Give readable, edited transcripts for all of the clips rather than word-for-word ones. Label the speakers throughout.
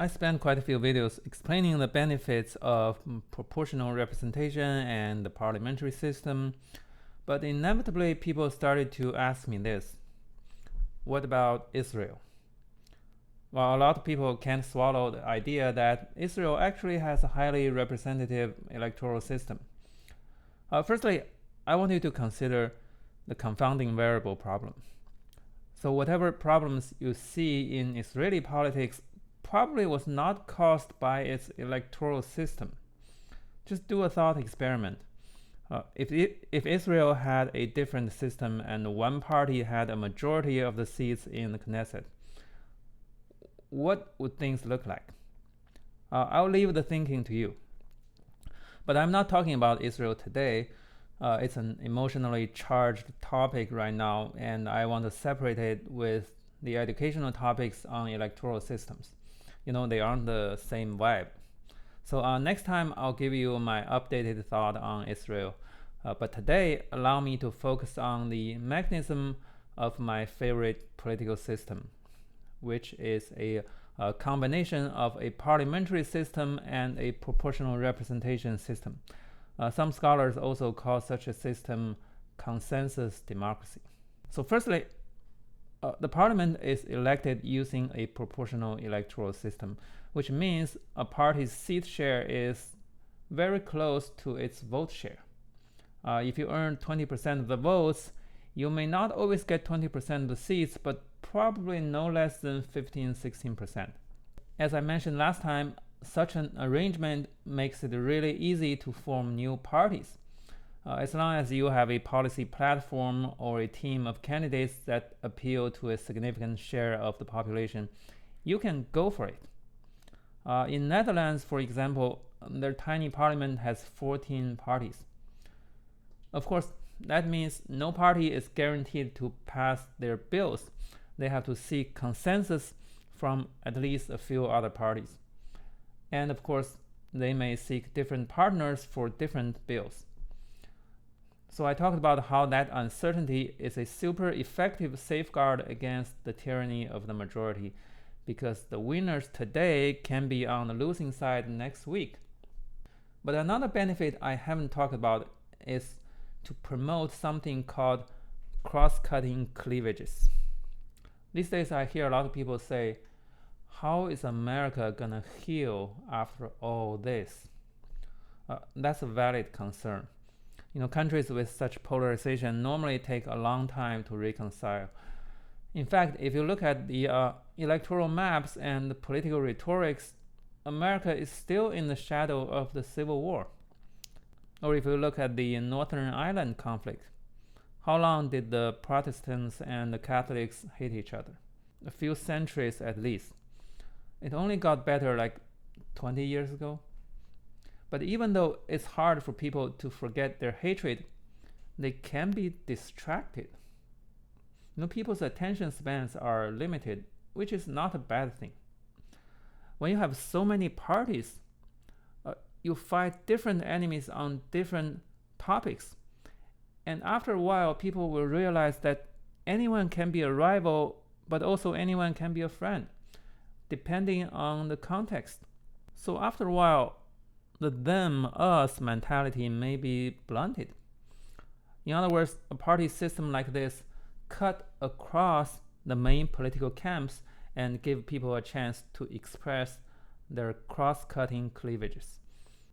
Speaker 1: I spent quite a few videos explaining the benefits of proportional representation and the parliamentary system, but inevitably people started to ask me this: what about Israel? Well, a lot of people can't swallow the idea that Israel actually has a highly representative electoral system. Firstly, I want you to consider the confounding variable problem. So whatever problems you see in Israeli politics probably was not caused by its electoral system. Just do a thought experiment. If Israel had a different system and one party had a majority of the seats in the Knesset, what would things look like? I'll leave the thinking to you. But I'm not talking about Israel today. It's an emotionally charged topic right now, and I want to separate it with the educational topics on electoral systems. They aren't the same vibe. So next time I'll give you my updated thought on Israel. But today, allow me to focus on the mechanism of my favorite political system, which is a combination of a parliamentary system and a proportional representation system. Some scholars also call such a system consensus democracy. So firstly, the parliament is elected using a proportional electoral system, which means a party's seat share is very close to its vote share. If you earn 20% of the votes, you may not always get 20% of the seats, but probably no less than 15-16%. As I mentioned last time, such an arrangement makes it really easy to form new parties. As long as you have a policy platform or a team of candidates that appeal to a significant share of the population, you can go for it. In Netherlands, for example, their tiny parliament has 14 parties. Of course, that means no party is guaranteed to pass their bills. They have to seek consensus from at least a few other parties. And of course, they may seek different partners for different bills. So I talked about how that uncertainty is a super effective safeguard against the tyranny of the majority, because the winners today can be on the losing side next week. But another benefit I haven't talked about is to promote something called cross-cutting cleavages. These days I hear a lot of people say, how is America gonna heal after all this? That's a valid concern. Countries with such polarization normally take a long time to reconcile. In fact, if you look at the electoral maps and the political rhetorics, America is still in the shadow of the Civil War. Or if you look at the Northern Ireland conflict, how long did the Protestants and the Catholics hate each other? A few centuries at least. It only got better like 20 years ago. But even though it's hard for people to forget their hatred, they can be distracted. People's attention spans are limited, which is not a bad thing. When you have so many parties, you fight different enemies on different topics. And after a while, people will realize that anyone can be a rival, but also anyone can be a friend, depending on the context. So after a while, the them-us mentality may be blunted. In other words, a party system like this cut across the main political camps and give people a chance to express their cross-cutting cleavages.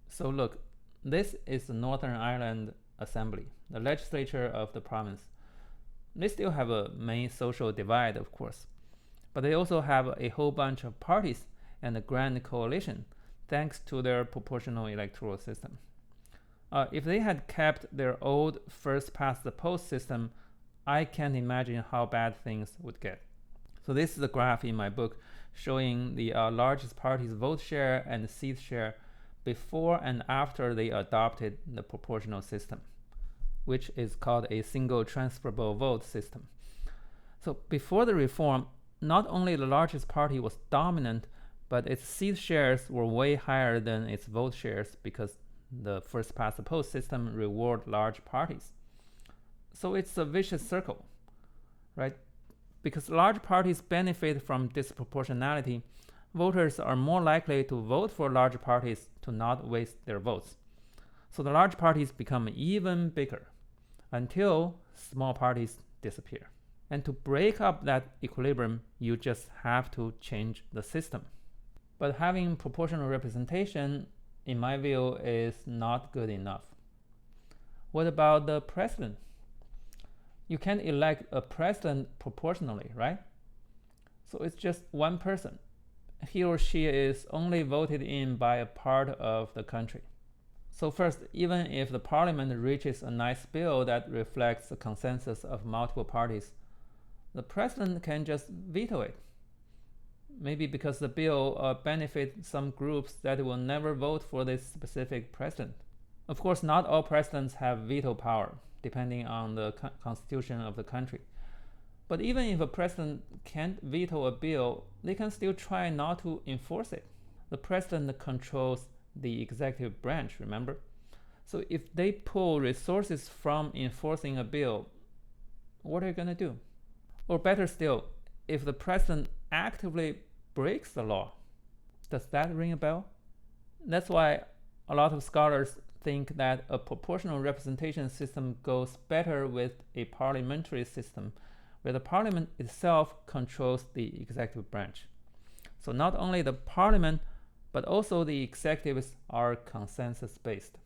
Speaker 1: So look, this is the Northern Ireland Assembly, the legislature of the province. They still have a main social divide, of course, but they also have a whole bunch of parties and a grand coalition, thanks to their proportional electoral system. If they had kept their old first-past-the-post system, I can't imagine how bad things would get. So this is a graph in my book showing the largest party's vote share and seat share before and after they adopted the proportional system, which is called a single transferable vote system. So before the reform, not only the largest party was dominant, but its seat shares were way higher than its vote shares because the first-past-the-post system reward large parties. So it's a vicious circle, right? Because large parties benefit from disproportionality, voters are more likely to vote for large parties to not waste their votes. So the large parties become even bigger until small parties disappear. And to break up that equilibrium, you just have to change the system. But having proportional representation, in my view, is not good enough. What about the president? You can't elect a president proportionally, right? So it's just one person. He or she is only voted in by a part of the country. So first, even if the parliament reaches a nice bill that reflects the consensus of multiple parties, the president can just veto it. Maybe because the bill benefits some groups that will never vote for this specific president. Of course, not all presidents have veto power, depending on the constitution of the country. But even if a president can't veto a bill, they can still try not to enforce it. The president controls the executive branch, remember? So if they pull resources from enforcing a bill, what are you going to do? Or better still, if the president actively breaks the law, does that ring a bell? That's why a lot of scholars think that a proportional representation system goes better with a parliamentary system, where the parliament itself controls the executive branch. So not only the parliament, but also the executives are consensus-based.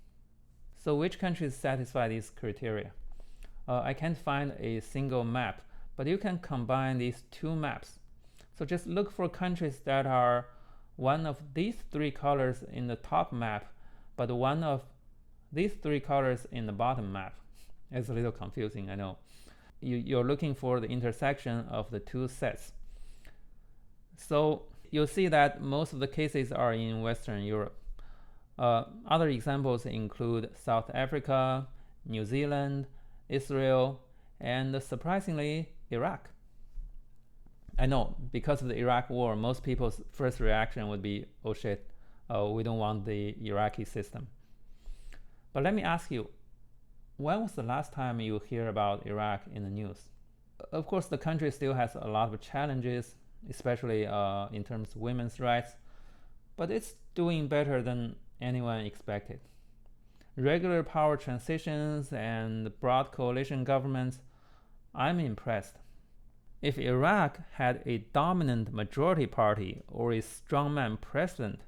Speaker 1: So which countries satisfy these criteria? I can't find a single map, but you can combine these two maps. So just look for countries that are one of these three colors in the top map, but one of these three colors in the bottom map. It's a little confusing, I know. You're looking for the intersection of the two sets. So you'll see that most of the cases are in Western Europe. Other examples include South Africa, New Zealand, Israel, and surprisingly, Iraq. I know, because of the Iraq war, most people's first reaction would be, oh shit, we don't want the Iraqi system. But let me ask you, when was the last time you hear about Iraq in the news? Of course, the country still has a lot of challenges, especially in terms of women's rights, but it's doing better than anyone expected. Regular power transitions and broad coalition governments, I'm impressed. If Iraq had a dominant majority party or a strongman president,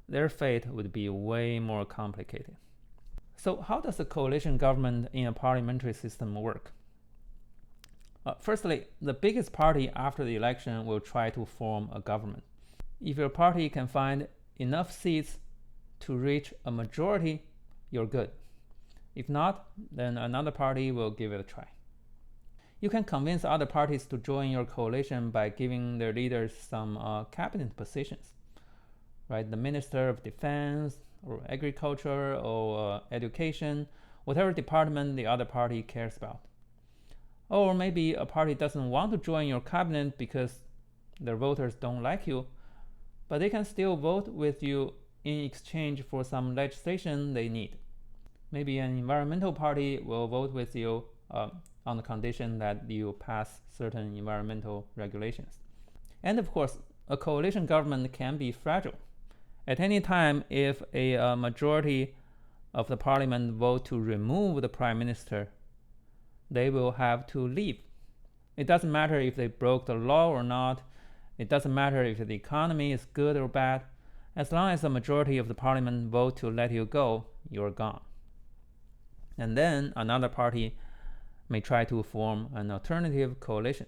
Speaker 1: their fate would be way more complicated. So how does a coalition government in a parliamentary system work? Firstly, the biggest party after the election will try to form a government. If your party can find enough seats to reach a majority, you're good. If not, then another party will give it a try. You can convince other parties to join your coalition by giving their leaders some cabinet positions, right? The Minister of Defense, or Agriculture, or Education, whatever department the other party cares about. Or maybe a party doesn't want to join your cabinet because their voters don't like you, but they can still vote with you in exchange for some legislation they need. Maybe an environmental party will vote with you on the condition that you pass certain environmental regulations. And of course, a coalition government can be fragile. At any time, if a majority of the parliament vote to remove the prime minister, they will have to leave. It doesn't matter if they broke the law or not. It doesn't matter if the economy is good or bad. As long as the majority of the parliament vote to let you go, you're gone. And then another party may try to form an alternative coalition.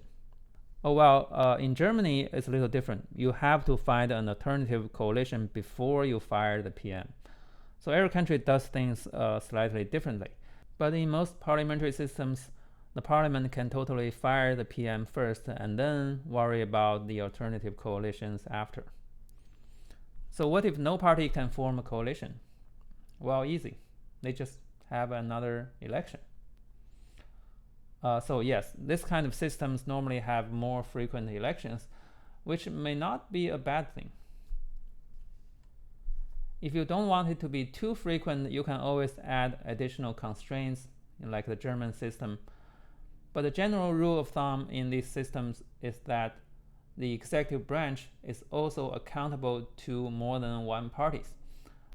Speaker 1: Oh well, in Germany, it's a little different. You have to find an alternative coalition before you fire the PM. So every country does things slightly differently. But in most parliamentary systems, the parliament can totally fire the PM first and then worry about the alternative coalitions after. So what if no party can form a coalition? Well, easy. They just have another election. So yes, this kind of systems normally have more frequent elections, which may not be a bad thing. If you don't want it to be too frequent, you can always add additional constraints, like the German system. But the general rule of thumb in these systems is that the executive branch is also accountable to more than one party.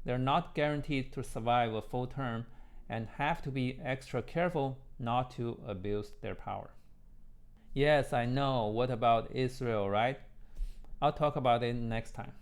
Speaker 1: They're not guaranteed to survive a full term and have to be extra careful not to abuse their power. Yes, I know. What about Israel, right? I'll talk about it next time.